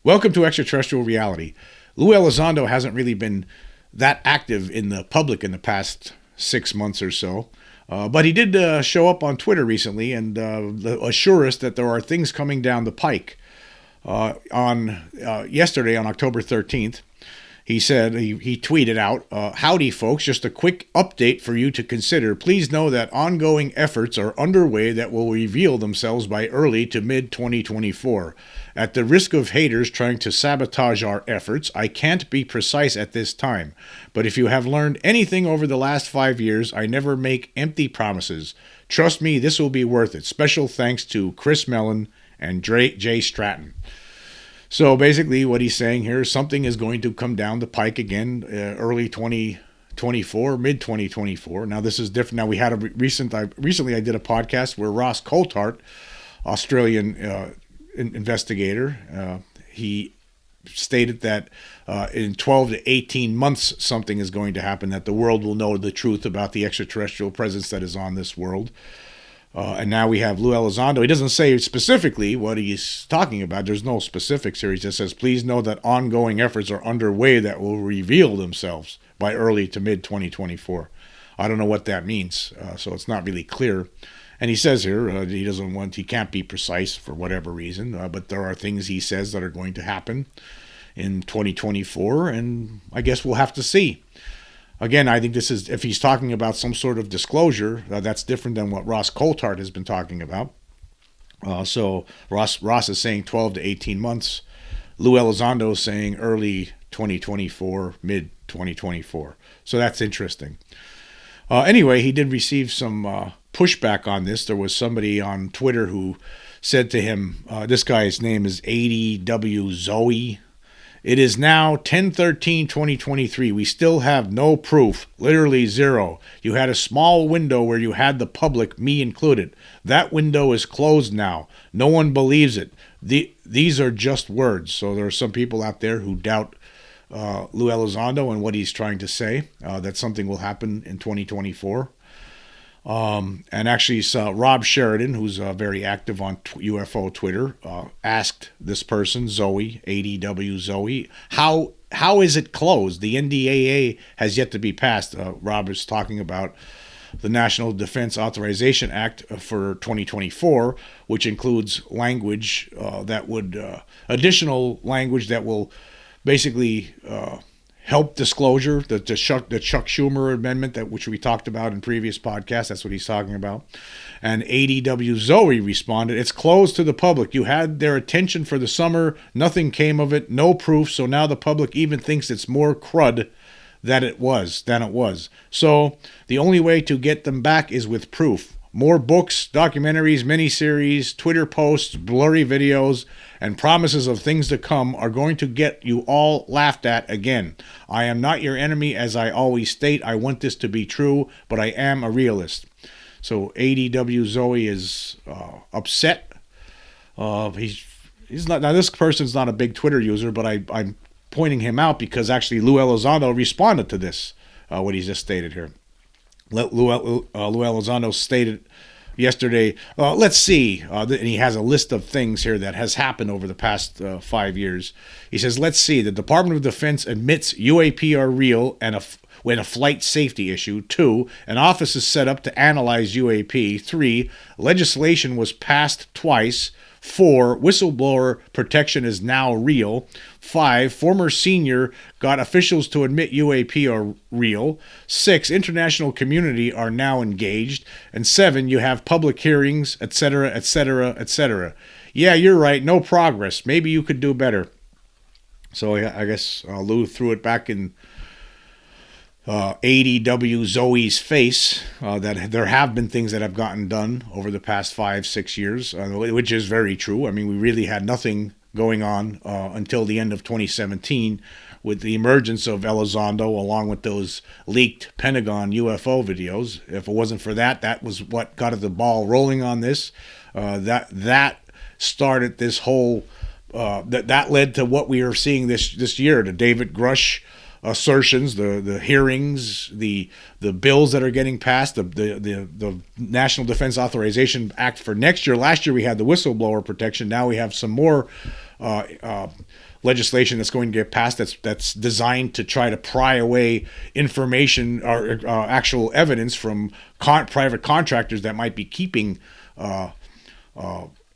Welcome to Extraterrestrial Reality. Lou Elizondo hasn't really been that active in the public in the past 6 months or so, but he did show up on Twitter recently and assure us that there are things coming down the pike. Yesterday, on October 13th, he said, he tweeted out, "Howdy, folks. Just a quick update for you to consider. Please know that ongoing efforts are underway that will reveal themselves by early to mid-2024. At the risk of haters trying to sabotage our efforts, I can't be precise at this time. But if you have learned anything over the last 5 years, I never make empty promises. Trust me, this will be worth it. Special thanks to Chris Mellon and Jay Stratton." So basically what he's saying here is something is going to come down the pike again, early 2024, mid-2024. Now this is different. Now we had recently I did a podcast where Ross Coulthart, Australian investigator, he stated that in 12 to 18 months something is going to happen, that the world will know the truth about the extraterrestrial presence that is on this world. And now we have Lou Elizondo. He doesn't say specifically what he's talking about. There's no specifics here. He just says, please know that ongoing efforts are underway that will reveal themselves by early to mid-2024. I don't know what that means, so it's not really clear. And he says here he can't be precise for whatever reason, but there are things he says that are going to happen in 2024, and I guess we'll have to see. Again, I think this is, if he's talking about some sort of disclosure, that's different than what Ross Coulthart has been talking about. So Ross is saying 12 to 18 months. Lou Elizondo is saying early 2024, mid-2024. So that's interesting. Anyway, he did receive some pushback on this. There was somebody on Twitter who said to him, this guy's name is ADW Zoe. "It is now 10/13/2023. We still have no proof, literally zero. You had a small window where you had the public, me included. That window is closed now. No one believes it. These are just words." So there are some people out there who doubt Lou Elizondo and what he's trying to say, that something will happen in 2024. And actually, Rob Sheridan, who's very active on UFO Twitter, asked this person, Zoe, ADW Zoe, how is it closed? The NDAA has yet to be passed. Rob is talking about the National Defense Authorization Act for 2024, which includes language additional language that will basically help disclosure, the Chuck Schumer amendment, which we talked about in previous podcasts. That's what he's talking about. And ADW Zoe responded, "It's closed to the public. You had their attention for the summer. Nothing came of it. No proof. So now the public even thinks it's more crud than it was. So the only way to get them back is with proof. More books, documentaries, miniseries, Twitter posts, blurry videos, and promises of things to come are going to get you all laughed at again. I am not your enemy, as I always state. I want this to be true, but I am a realist." So ADW Zoe is upset. He's not. Now this person's not a big Twitter user, but I'm pointing him out because actually Lou Elizondo responded to this, what he just stated here. Lou Elizondo stated yesterday, let's see, and he has a list of things here that has happened over the past 5 years. He says, let's see, the Department of Defense admits UAP are real and when a flight safety issue. 2, an office is set up to analyze UAP. 3, legislation was passed twice. 4, whistleblower protection is now real. 5, former senior got officials to admit UAP are real. 6, international community are now engaged. And 7, you have public hearings, etc., etc., etc. Yeah, you're right, no progress. Maybe you could do better. So I guess Lou threw it back in ADW Zoe's face, that there have been things that have gotten done over the past 5-6 years, which is very true. I mean, we really had nothing going on until the end of 2017 with the emergence of Elizondo, along with those leaked Pentagon UFO videos. If it wasn't for that, that was what got the ball rolling on this. That started this whole, that led to what we are seeing this year, the David Grush assertions, the hearings, the bills that are getting passed, the National Defense Authorization Act for next year. Last year we had the whistleblower protection. Now we have some more legislation that's going to get passed that's designed to try to pry away information or actual evidence from private contractors that might be keeping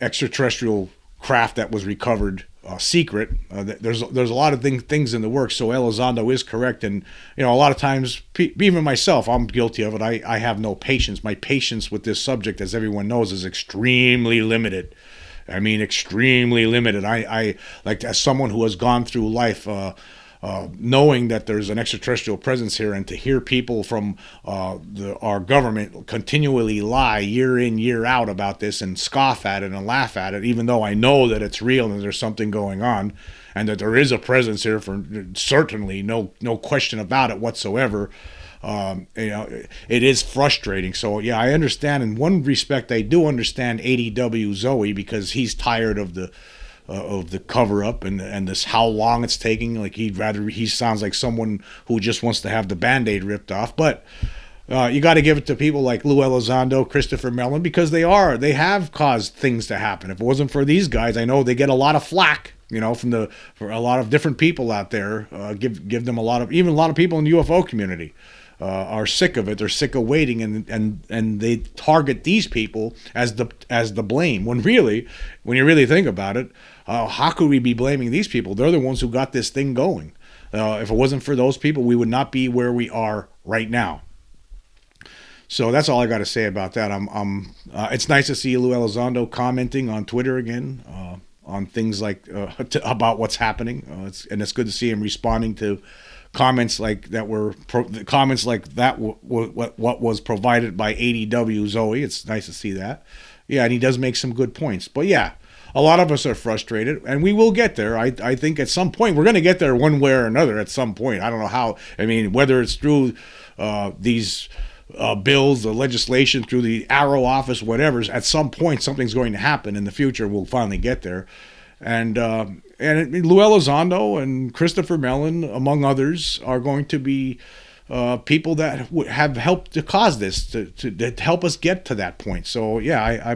extraterrestrial craft that was recovered secret. There's a lot of things in the works. So Elizondo is correct, and a lot of times, even myself, I'm guilty of it. I have no patience. My patience with this subject, as everyone knows, is extremely limited. I mean, extremely limited. I like, as someone who has gone through life knowing that there's an extraterrestrial presence here, and to hear people from our government continually lie year in, year out about this and scoff at it and laugh at it, even though I know that it's real and there's something going on and that there is a presence here, for certainly no question about it whatsoever. It is frustrating. So yeah, I understand. In one respect, I do understand ADW Zoe, because he's tired of the cover up and this how long it's taking. Like, he sounds like someone who just wants to have the Band-Aid ripped off. But you got to give it to people like Lou Elizondo, Christopher Mellon, because they have caused things to happen. If it wasn't for these guys, I know they get a lot of flack, for a lot of different people out there. Give them a lot of people in the UFO community are sick of it. They're sick of waiting, and they target these people as the blame. When you really think about it, how could we be blaming these people? They're the ones who got this thing going. If it wasn't for those people, we would not be where we are right now. So that's all I got to say about that. It's nice to see Lou Elizondo commenting on Twitter again on things like about what's happening. It's good to see him responding to comments like that what was provided by ADW Zoe. It's nice to see that. Yeah, and he does make some good points. But yeah, a lot of us are frustrated, and we will get there. I think at some point we're going to get there one way or another at some point. I don't know how. I mean, whether it's through these bills, the legislation, through the Arrow office, whatever, at some point something's going to happen in the future. We'll finally get there. And Lou Elizondo and Christopher Mellon, among others, are going to be people that have helped to cause this, to help us get to that point. So yeah,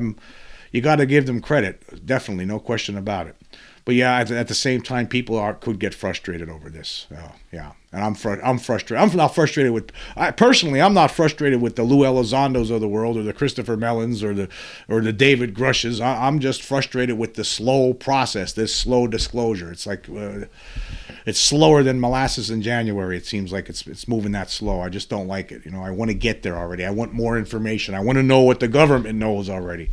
you got to give them credit, definitely, no question about it. But yeah, at the same time, people could get frustrated over this. Yeah, and I'm frustrated. I'm not frustrated with. I'm not frustrated with the Lou Elizondos of the world, or the Christopher Mellons, or the David Grushes. I'm just frustrated with the slow process, this slow disclosure. It's like it's slower than molasses in January. It seems like it's moving that slow. I just don't like it. I want to get there already. I want more information. I want to know what the government knows already.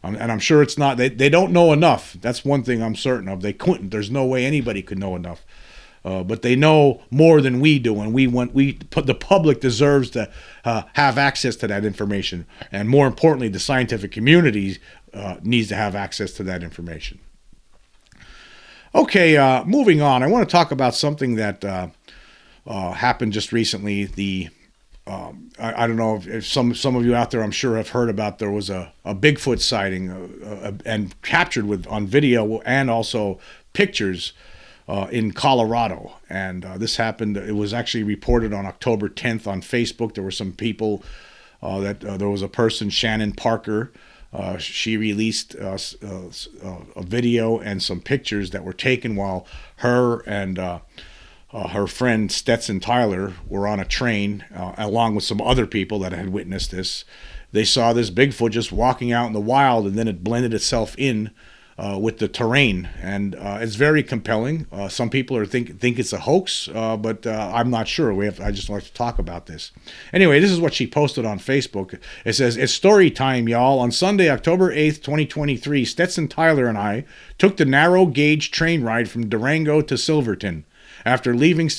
And I'm sure it's not. They don't know enough. That's one thing I'm certain of. They couldn't. There's no way anybody could know enough. But they know more than we do, and the public deserves to have access to that information. And more importantly, the scientific community needs to have access to that information. Okay, moving on. I want to talk about something that happened just recently. I don't know if some of you out there, I'm sure, have heard about. There was a Bigfoot sighting and captured on video and also pictures in Colorado. And this happened. It was actually reported on October 10th on Facebook. There were some people there was a person, Shannon Parker. She released a video and some pictures that were taken while her and her friend Stetson Tyler were on a train, along with some other people that had witnessed this. They saw this Bigfoot just walking out in the wild, and then it blended itself in with the terrain, and it's very compelling. Some people think it's a hoax, but I'm not sure. I just like to talk about this. Anyway, this is what she posted on Facebook. It says, "It's story time, y'all. On Sunday, October 8th, 2023, Stetson Tyler and I took the narrow gauge train ride from Durango to Silverton. After leaving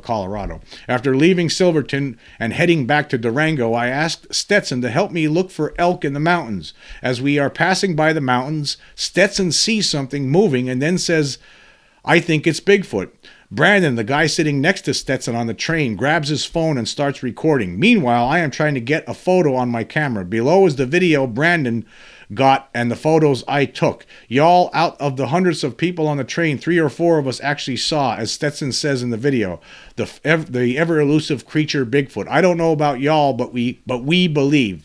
Colorado, after leaving Silverton and heading back to Durango, I asked Stetson to help me look for elk in the mountains. As we are passing by the mountains, Stetson sees something moving and then says, 'I think it's Bigfoot.' Brandon, the guy sitting next to Stetson on the train, grabs his phone and starts recording. Meanwhile, I am trying to get a photo on my camera. Below is the video Brandon got and the photos I took. Y'all, out of the hundreds of people on the train, 3 or 4 of us actually saw, as Stetson says in the video, the ever elusive creature Bigfoot. I don't know about y'all, but we believe."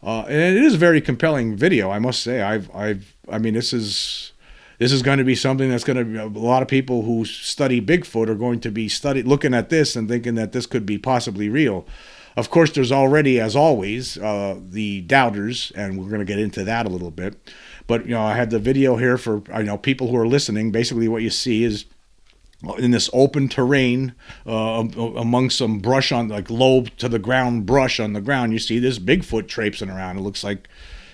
And it is a very compelling video, I must say. I mean, this is This is going to be something that's going to be, a lot of people who study Bigfoot are going to be looking at this and thinking that this could be possibly real. Of course, there's already, as always, the doubters, and we're going to get into that a little bit. But, I had the video here for, people who are listening. Basically what you see is in this open terrain, among some brush on, like low to the ground brush on the ground, you see this Bigfoot traipsing around. It looks like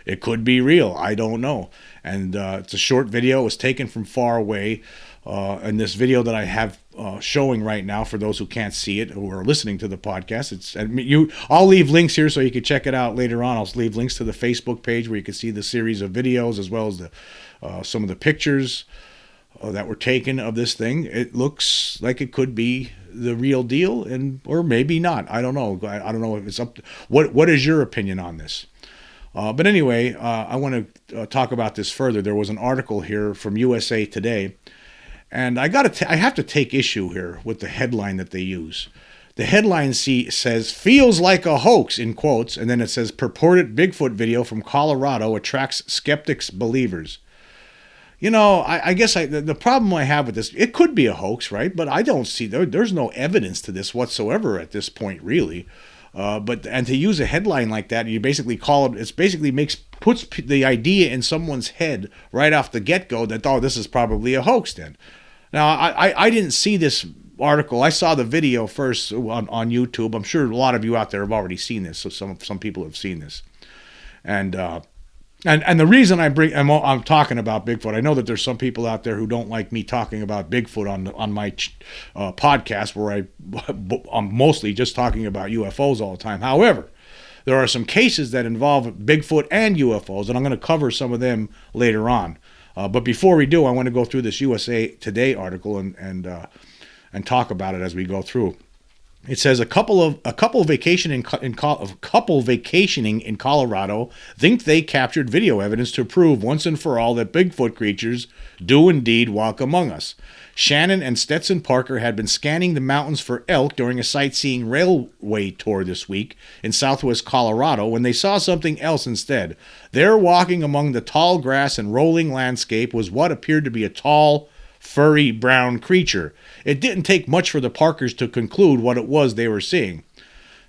it could be real. I don't know. And it's a short video. It was taken from far away. And this video that I have showing right now, for those who can't see it, who are listening to the podcast, I'll leave links here so you can check it out later on. I'll leave links to the Facebook page where you can see the series of videos, as well as some of the pictures that were taken of this thing. It looks like it could be the real deal, or maybe not. I don't know. I don't know if it's up to, what is your opinion on this? But anyway, I want to talk about this further. There was an article here from USA Today, and I have to take issue here with the headline that they use. The headline says, "Feels like a hoax," in quotes, and then it says, "Purported Bigfoot video from Colorado attracts skeptics, believers." I guess the problem I have with this, it could be a hoax, right? But I don't see, there's no evidence to this whatsoever at this point, really. But to use a headline like that, you basically puts the idea in someone's head right off the get-go that, oh, this is probably a hoax then. Now, I didn't see this article. I saw the video first on YouTube. I'm sure a lot of you out there have already seen this, so some people have seen this. And the reason I'm talking about Bigfoot, I know that there's some people out there who don't like me talking about Bigfoot on my podcast, where I'm mostly just talking about UFOs all the time. However, there are some cases that involve Bigfoot and UFOs, and I'm going to cover some of them later on. But before we do, I want to go through this USA Today article and talk about it as we go through. It says a couple vacationing in Colorado think they captured video evidence to prove once and for all that Bigfoot creatures do indeed walk among us. Shannon and Stetson Parker had been scanning the mountains for elk during a sightseeing railway tour this week in southwest Colorado when they saw something else instead. There, walking among the tall grass and rolling landscape, was what appeared to be a tall, furry brown creature. It didn't take much for the Parkers to conclude what it was they were seeing.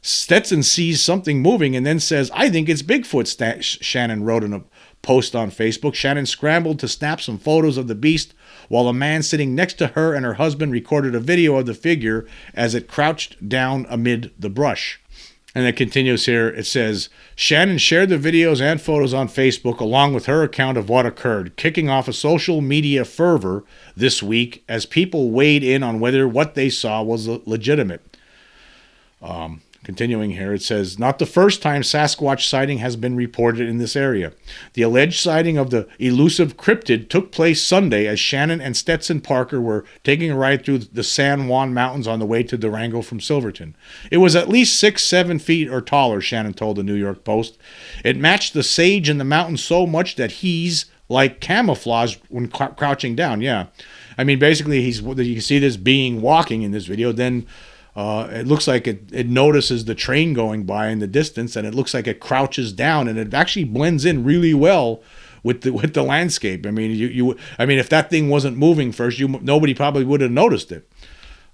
Stetson sees something moving and then says, "I think it's Bigfoot," Shannon wrote in a post on Facebook. Shannon scrambled to snap some photos of the beast, while a man sitting next to her and her husband recorded a video of the figure as it crouched down amid the brush. And it continues here. It says, Shannon shared the videos and photos on Facebook along with her account of what occurred, kicking off a social media fervor this week as people weighed in on whether what they saw was legitimate. Continuing here, it says, not the first time Sasquatch sighting has been reported in this area. The alleged sighting of the elusive cryptid took place Sunday as Shannon and Stetson Parker were taking a ride through the San Juan Mountains on the way to Durango from Silverton. It was at least 6-7 feet or taller, Shannon told the New York Post. It matched the sage in the mountain so much that he's like camouflaged when crouching down. Yeah. I mean, basically, you can see this being walking in this video, then it looks like it notices the train going by in the distance, and it looks like it crouches down, and it actually blends in really well with the landscape. I mean, I mean, if that thing wasn't moving first, nobody probably would have noticed it.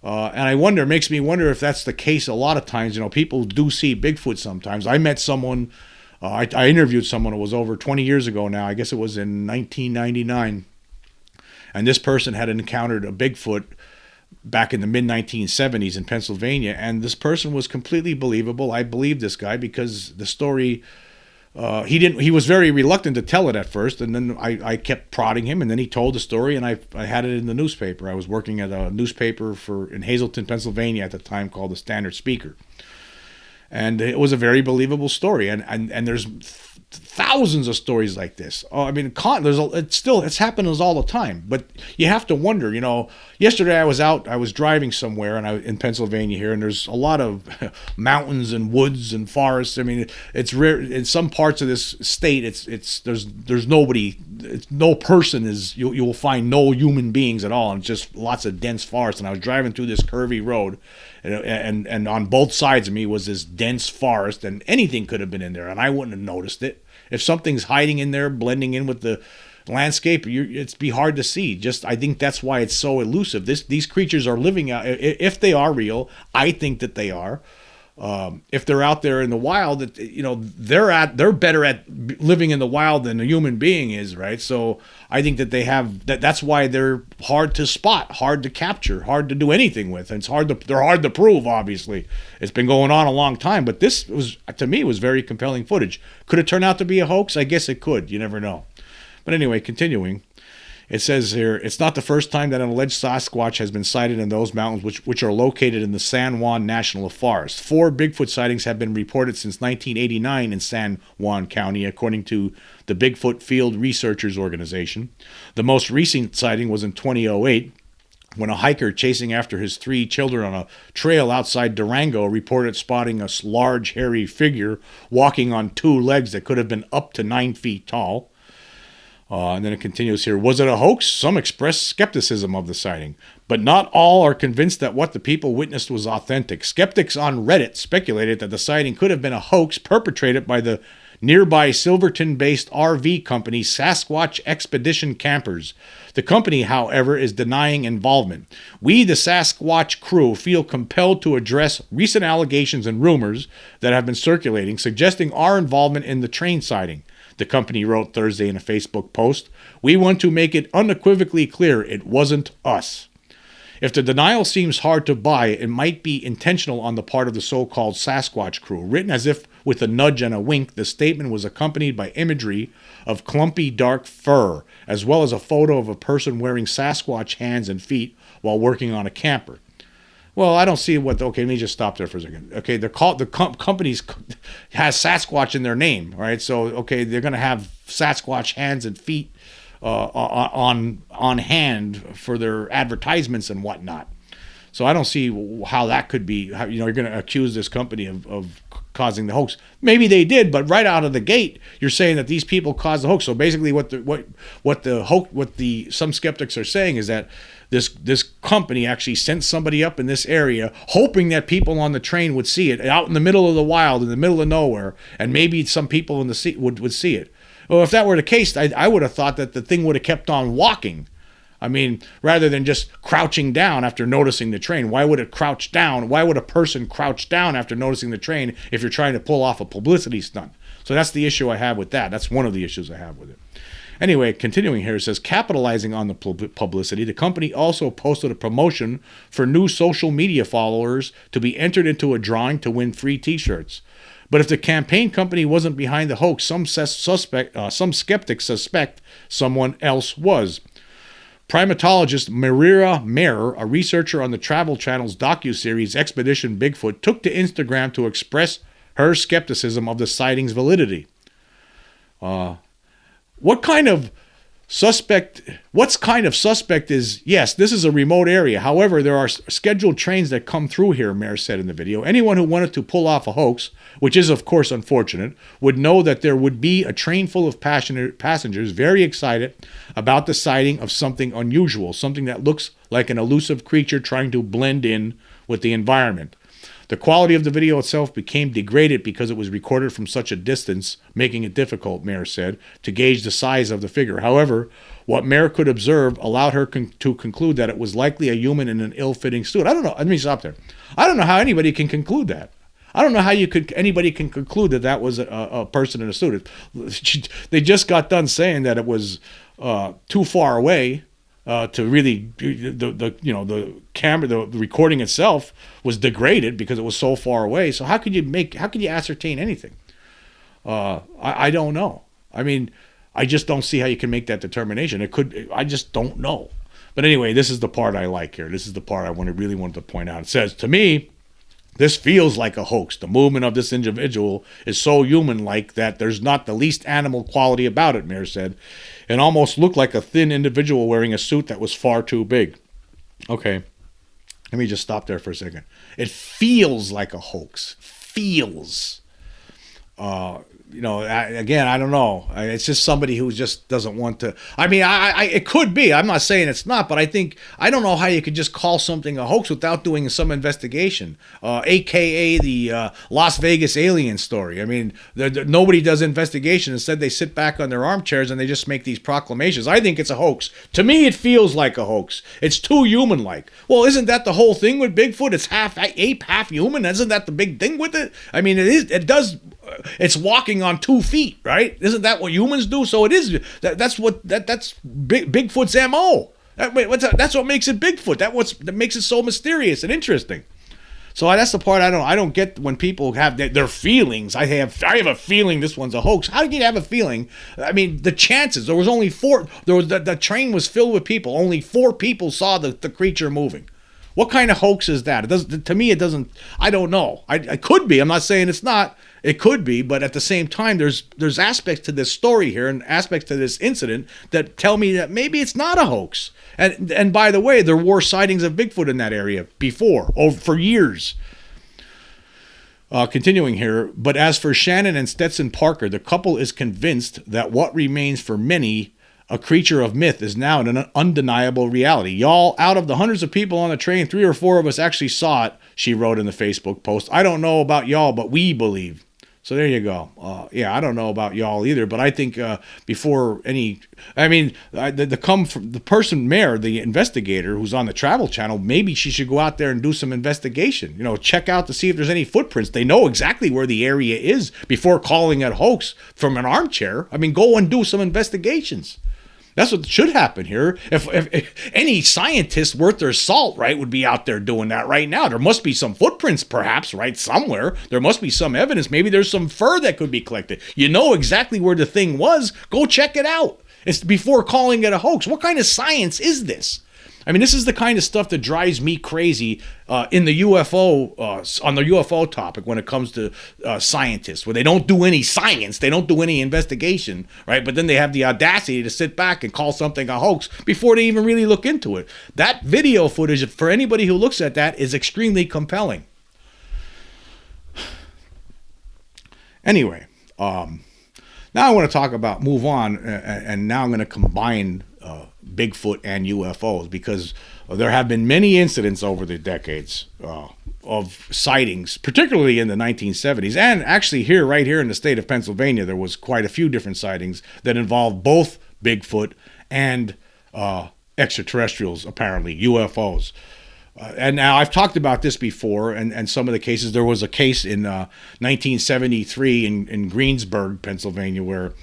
And it makes me wonder if that's the case a lot of times. People do see Bigfoot sometimes. I met someone, I interviewed someone who was over 20 years ago now. I guess it was in 1999, and this person had encountered a Bigfoot back in the mid-1970s in Pennsylvania, and this person was completely believable. I believed this guy because the story, he was very reluctant to tell it at first, and then I kept prodding him, and then he told the story, and I had it in the newspaper. I was working at a newspaper in Hazleton, Pennsylvania at the time called the Standard Speaker. And it was a very believable story, and there's thousands of stories like this. I mean, it's happening all the time. But you have to wonder. Yesterday I was driving somewhere, and in Pennsylvania here, and there's a lot of mountains and woods and forests. I mean, it's rare in some parts of this state. There's nobody. No person is. You will find no human beings at all, and just lots of dense forest. And I was driving through this curvy road. And on both sides of me was this dense forest, and anything could have been in there, and I wouldn't have noticed it. If something's hiding in there, blending in with landscape, it's be hard to see. Just I think that's why it's so elusive. These creatures are living out. If they are real, I think that they are. If they're out there in the wild, they're better at living in the wild than a human being is, right? So I think that they have that. That's why they're hard to spot, hard to capture, hard to do anything with. And they're hard to prove. Obviously, it's been going on a long time. But this was, to me, was very compelling footage. Could it turn out to be a hoax? I guess it could. You never know. But anyway, continuing. It says here, it's not the first time that an alleged Sasquatch has been sighted in those mountains, which are located in the San Juan National Forest. 4 Bigfoot sightings have been reported since 1989 in San Juan County, according to the Bigfoot Field Researchers Organization. The most recent sighting was in 2008, when a hiker chasing after his 3 children on a trail outside Durango reported spotting a large, hairy figure walking on 2 legs that could have been up to 9 feet tall. And then it continues here. Was it a hoax? Some expressed skepticism of the sighting, but not all are convinced that what the people witnessed was authentic. Skeptics on Reddit speculated that the sighting could have been a hoax perpetrated by the nearby Silverton-based RV company Sasquatch Expedition Campers. The company, however, is denying involvement. We, the Sasquatch crew, feel compelled to address recent allegations and rumors that have been circulating, suggesting our involvement in the train sighting. The company wrote Thursday in a Facebook post. We want to make it unequivocally clear it wasn't us. If the denial seems hard to buy, it might be intentional on the part of the so-called Sasquatch crew. Written as if with a nudge and a wink, the statement was accompanied by imagery of clumpy dark fur, as well as a photo of a person wearing Sasquatch hands and feet while working on a camper. Well, I don't see what. Okay, let me just stop there for a second. Okay, they're called, the companies has Sasquatch in their name, right? So okay, they're going to have Sasquatch hands and feet on hand for their advertisements and whatnot. So I don't see how that could be. How, you're going to accuse this company of causing the hoax. Maybe they did, but right out of the gate, you're saying that these people caused the hoax. So basically, what some skeptics are saying is that this company actually sent somebody up in this area, hoping that people on the train would see it out in the middle of the wild, in the middle of nowhere, and maybe some people in the sea would see it. Well, if that were the case, I would have thought that the thing would have kept on walking. I mean, rather than just crouching down after noticing the train. Why would it crouch down? Why would a person crouch down after noticing the train if you're trying to pull off a publicity stunt? So that's the issue I have with that. That's one of the issues I have with it. Anyway, continuing here, it says, capitalizing on the publicity, the company also posted a promotion for new social media followers to be entered into a drawing to win free t-shirts. But if the campaign company wasn't behind the hoax, some skeptics suspect someone else was. Primatologist Marira Mayer, a researcher on the Travel Channel's docuseries Expedition Bigfoot, took to Instagram to express her skepticism of the sighting's validity. What's kind of suspect is, yes, this is a remote area. However, there are scheduled trains that come through here, Mayer said in the video. Anyone who wanted to pull off a hoax, which is of course unfortunate, would know that there would be a train full of passengers very excited about the sighting of something unusual, something that looks like an elusive creature trying to blend in with the environment. The quality of the video itself became degraded because it was recorded from such a distance, making it difficult, Mayer said, to gauge the size of the figure. However, what Mayer could observe allowed her to conclude that it was likely a human in an ill-fitting suit. I don't know. Let me stop there. I don't know how anybody can conclude that. I don't know how anybody can conclude that was a person in a suit. They just got done saying that it was too far away. To really, the camera, the recording itself was degraded because it was so far away. So how could you ascertain anything? I don't know. I mean, I just don't see how you can make that determination. I just don't know. But anyway, this is the part I like here. This is the part I really wanted to point out. It says, to me, this feels like a hoax. The movement of this individual is so human-like that there's not the least animal quality about it, Mayer said. It almost looked like a thin individual wearing a suit that was far too big. Okay, let me just stop there for a second. It feels like a hoax. Feels. again, I don't know. It's just somebody who just doesn't want to. I mean, it could be. I'm not saying it's not, but I don't know how you could just call something a hoax without doing some investigation, aka the Las Vegas alien story. I mean, nobody does investigation. Instead, they sit back on their armchairs and they just make these proclamations. I think it's a hoax. To me, it feels like a hoax. It's too human-like. Well, isn't that the whole thing with Bigfoot? It's half ape, half human. Isn't that the big thing with it? I mean, it is. It does. It's walking on 2 feet, right? Isn't that what humans do? So it is. That's Bigfoot's MO. That's what makes it Bigfoot. That makes it so mysterious and interesting. So that's the part I don't get when people have their feelings. I have a feeling this one's a hoax. How do you have a feeling? I mean, the chances. There was only 4. The train was filled with people. Only 4 people saw the creature moving. What kind of hoax is that? To me, it doesn't. I don't know. I could be. I'm not saying it's not. It could be, but at the same time, there's aspects to this story here and aspects to this incident that tell me that maybe it's not a hoax. And by the way, there were sightings of Bigfoot in that area before, for years. Continuing here, but as for Shannon and Stetson Parker, the couple is convinced that what remains for many a creature of myth is now an undeniable reality. Y'all, out of the hundreds of people on the train, 3 or 4 of us actually saw it, she wrote in the Facebook post. I don't know about y'all, but we believe. So there you go. I don't know about y'all either, but I think before any, I mean, the person, Mayor, the investigator who's on the Travel Channel, maybe she should go out there and do some investigation. Check out to see if there's any footprints. They know exactly where the area is before calling it hoax from an armchair. I mean, go and do some investigations. That's what should happen here. If any scientist worth their salt, right, would be out there doing that right now. There must be some footprints, perhaps, right, somewhere. There must be some evidence. Maybe there's some fur that could be collected. You know exactly where the thing was. Go check it out. It's before calling it a hoax. What kind of science is this? I mean, this is the kind of stuff that drives me crazy in the UFO, on the UFO topic when it comes to scientists, where they don't do any science, they don't do any investigation, right? But then they have the audacity to sit back and call something a hoax before they even really look into it. That video footage, for anybody who looks at that, is extremely compelling. Anyway, now I want to move on, and now I'm going to combine Bigfoot and UFOs, because there have been many incidents over the decades of sightings, particularly in the 1970s, and actually right here in the state of Pennsylvania, there was quite a few different sightings that involved both Bigfoot and extraterrestrials, apparently UFOs. And now I've talked about this before, and some of the cases. There was a case in 1973 in Greensburg, Pennsylvania, where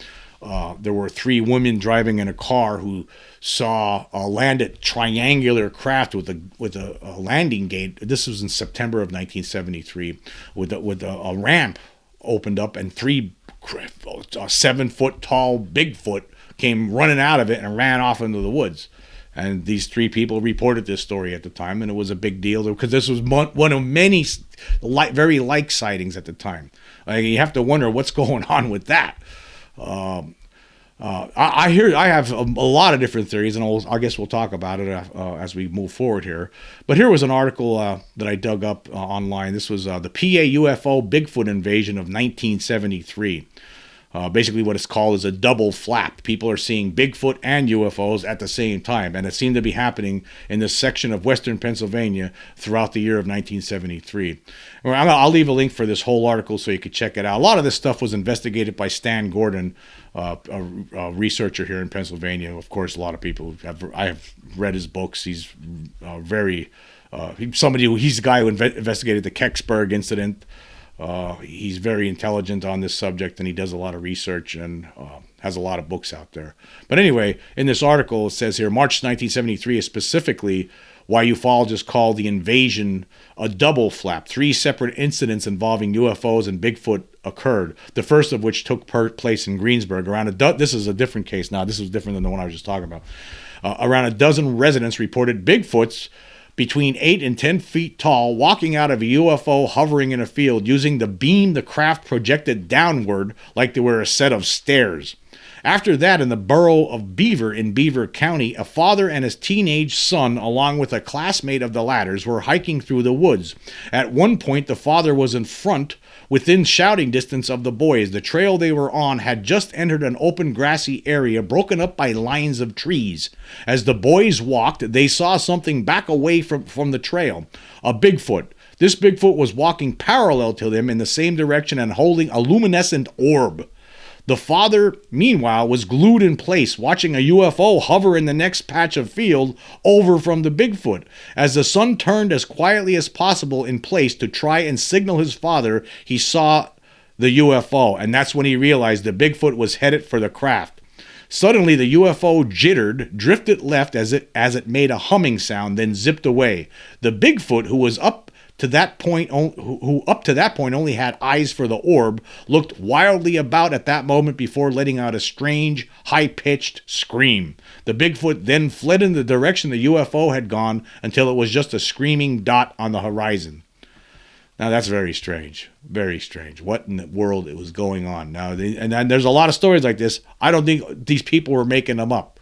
there were 3 women driving in a car who saw a landed triangular craft with a landing gate. This was in September of 1973, with a ramp opened up, and 3 7-foot tall Bigfoot came running out of it and ran off into the woods. And these 3 people reported this story at the time, and it was a big deal because this was one of many very like sightings at the time. You have to wonder what's going on with that. I have a lot of different theories, and I guess we'll talk about it as we move forward here. But here was an article that I dug up online. This was the PA UFO Bigfoot invasion of 1973. Basically what it's called is a double flap. People are seeing Bigfoot and UFOs at the same time, and it seemed to be happening in this section of western Pennsylvania throughout the year of 1973. I'll leave a link for this whole article so you could check it out. A lot of this stuff was investigated by Stan Gordon, a researcher here in Pennsylvania. Of course, a lot of people I have read his books. He's he's the guy who investigated the Kecksburg incident. He's very intelligent on this subject, and he does a lot of research and has a lot of books out there. But anyway, in this article, it says here, March 1973 is specifically why ufologists call the invasion a double flap. 3 separate incidents involving UFOs and Bigfoot occurred, the first of which took place in Greensburg. This is a different case now. This is different than the one I was just talking about. Around a dozen residents reported Bigfoots between 8 and 10 feet tall, walking out of a UFO hovering in a field, using the beam the craft projected downward like they were a set of stairs. After that, in the borough of Beaver in Beaver County, a father and his teenage son, along with a classmate of the latter's, were hiking through the woods. At one point, the father was in front, within shouting distance of the boys. The trail they were on had just entered an open grassy area broken up by lines of trees. As the boys walked, they saw something back away from the trail. A Bigfoot. This Bigfoot was walking parallel to them in the same direction and holding a luminescent orb. The father, meanwhile, was glued in place, watching a UFO hover in the next patch of field over from the Bigfoot. As the son turned as quietly as possible in place to try and signal his father, he saw the UFO, and that's when he realized the Bigfoot was headed for the craft. Suddenly, the UFO jittered, drifted left as it made a humming sound, then zipped away. The Bigfoot, who up to that point only had eyes for the orb, looked wildly about at that moment before letting out a strange, high-pitched scream. The Bigfoot then fled in the direction the UFO had gone until it was just a screaming dot on the horizon. Now, that's very strange. Very strange. What in the world was going on? Now, and there's a lot of stories like this. I don't think these people were making them up.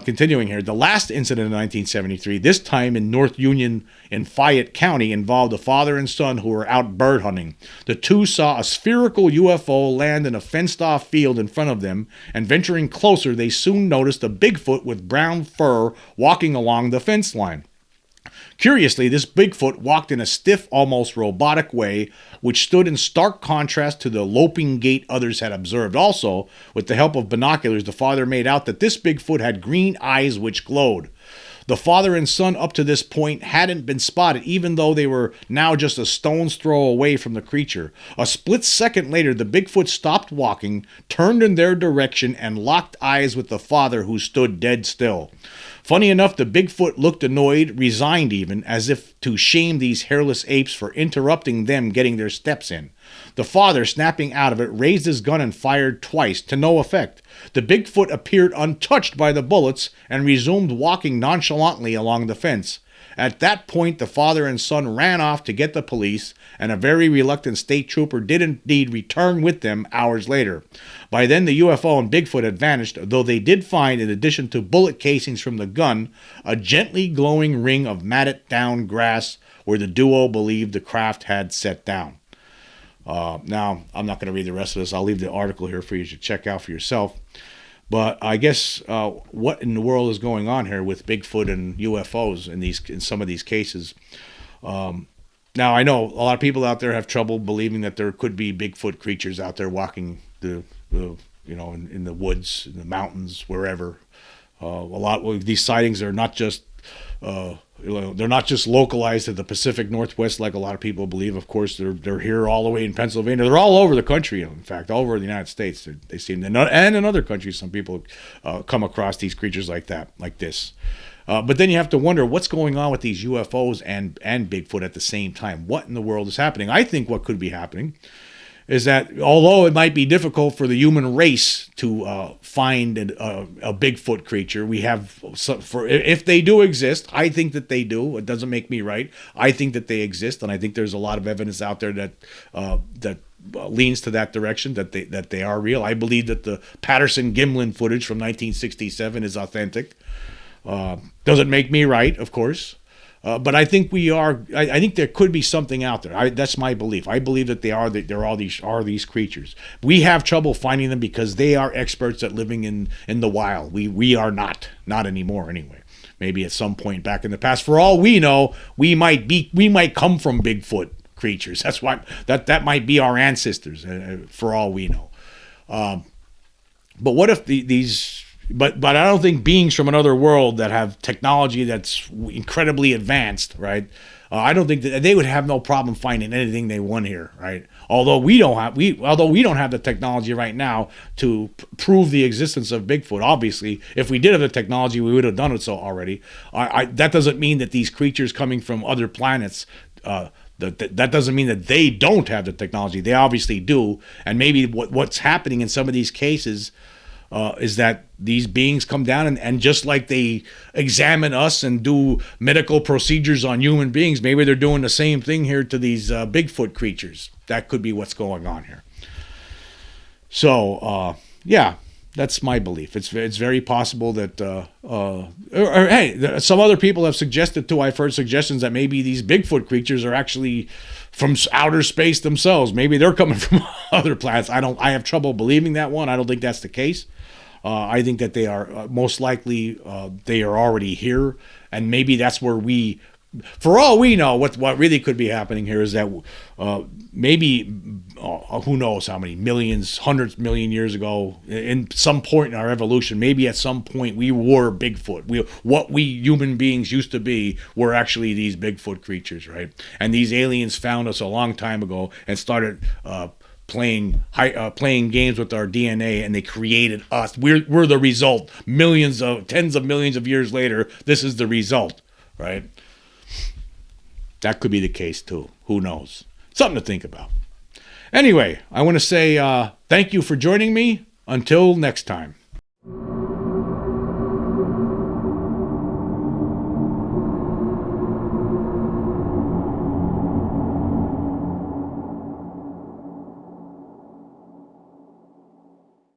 Continuing here, the last incident in 1973, this time in North Union in Fayette County, involved a father and son who were out bird hunting. The two saw a spherical UFO land in a fenced-off field in front of them, and venturing closer, they soon noticed a Bigfoot with brown fur walking along the fence line. Curiously, this Bigfoot walked in a stiff, almost robotic way, which stood in stark contrast to the loping gait others had observed. Also, with the help of binoculars, the father made out that this Bigfoot had green eyes which glowed. The father and son up to this point hadn't been spotted, even though they were now just a stone's throw away from the creature. A split second later, the Bigfoot stopped walking, turned in their direction, and locked eyes with the father, who stood dead still. Funny enough, the Bigfoot looked annoyed, resigned even, as if to shame these hairless apes for interrupting them getting their steps in. The father, snapping out of it, raised his gun and fired twice, to no effect. The Bigfoot appeared untouched by the bullets and resumed walking nonchalantly along the fence. At that point, the father and son ran off to get the police, and a very reluctant state trooper did indeed return with them hours later. By then, the UFO and Bigfoot had vanished, though they did find, in addition to bullet casings from the gun, a gently glowing ring of matted down grass where the duo believed the craft had set down. Now, I'm not going to read the rest of this. I'll leave the article here for you to check out for yourself. But I guess what in the world is going on here with Bigfoot and UFOs in some of these cases? Now, I know a lot of people out there have trouble believing that there could be Bigfoot creatures out there walking in the woods, in the mountains, wherever. A lot of these sightings are not just they're not just localized to the Pacific Northwest like a lot of people believe. Of course, they're here all the way in Pennsylvania. They're all over the country. In fact, all over the United States. They seem, and in other countries, some people come across these creatures like this. But then you have to wonder what's going on with these UFOs and Bigfoot at the same time. What in the world is happening? I think what could be happening is that although it might be difficult for the human race to find a Bigfoot creature, we have if they do exist. I think that they do. It doesn't make me right. I think that they exist, and I think there's a lot of evidence out there that leans to that direction, that they are real. I believe that the Patterson-Gimlin footage from 1967 is authentic. Doesn't make me right, of course. But I think we are. I think there could be something out there. That's my belief. I believe that there are these creatures. We have trouble finding them because they are experts at living in the wild. We are not anymore anyway. Maybe at some point back in the past, for all we know, we might come from Bigfoot creatures. That's why that might be our ancestors. For all we know. But what if these? But I don't think beings from another world that have technology that's incredibly advanced, right? I don't think that they would have no problem finding anything they want here, right? Although we don't have the technology right now to prove the existence of Bigfoot. Obviously, if we did have the technology, we would have done it so already. That doesn't mean that these creatures coming from other planets. That doesn't mean that they don't have the technology. They obviously do, and maybe what's happening in some of these cases. Is that these beings come down and just like they examine us and do medical procedures on human beings, maybe they're doing the same thing here to these Bigfoot creatures. That could be what's going on here. So, yeah, That's my belief. It's very possible that, hey, some other people have suggested too. I've heard suggestions that maybe these Bigfoot creatures are actually from outer space themselves. Maybe they're coming from other planets. I have trouble believing that one. I don't think that's the case. I think that they are most likely they are already here, and maybe that's where we. For all we know, what really could be happening here is that maybe, who knows how many millions, hundreds million years ago, in some point in our evolution, maybe at some point we were Bigfoot. What we human beings used to be were actually these Bigfoot creatures, right? And these aliens found us a long time ago and started playing games with our DNA, and they created us. We're the result. Tens of millions of years later, this is the result, right? That could be the case too. Who knows? Something to think about. Anyway, I want to say thank you for joining me. Until next time.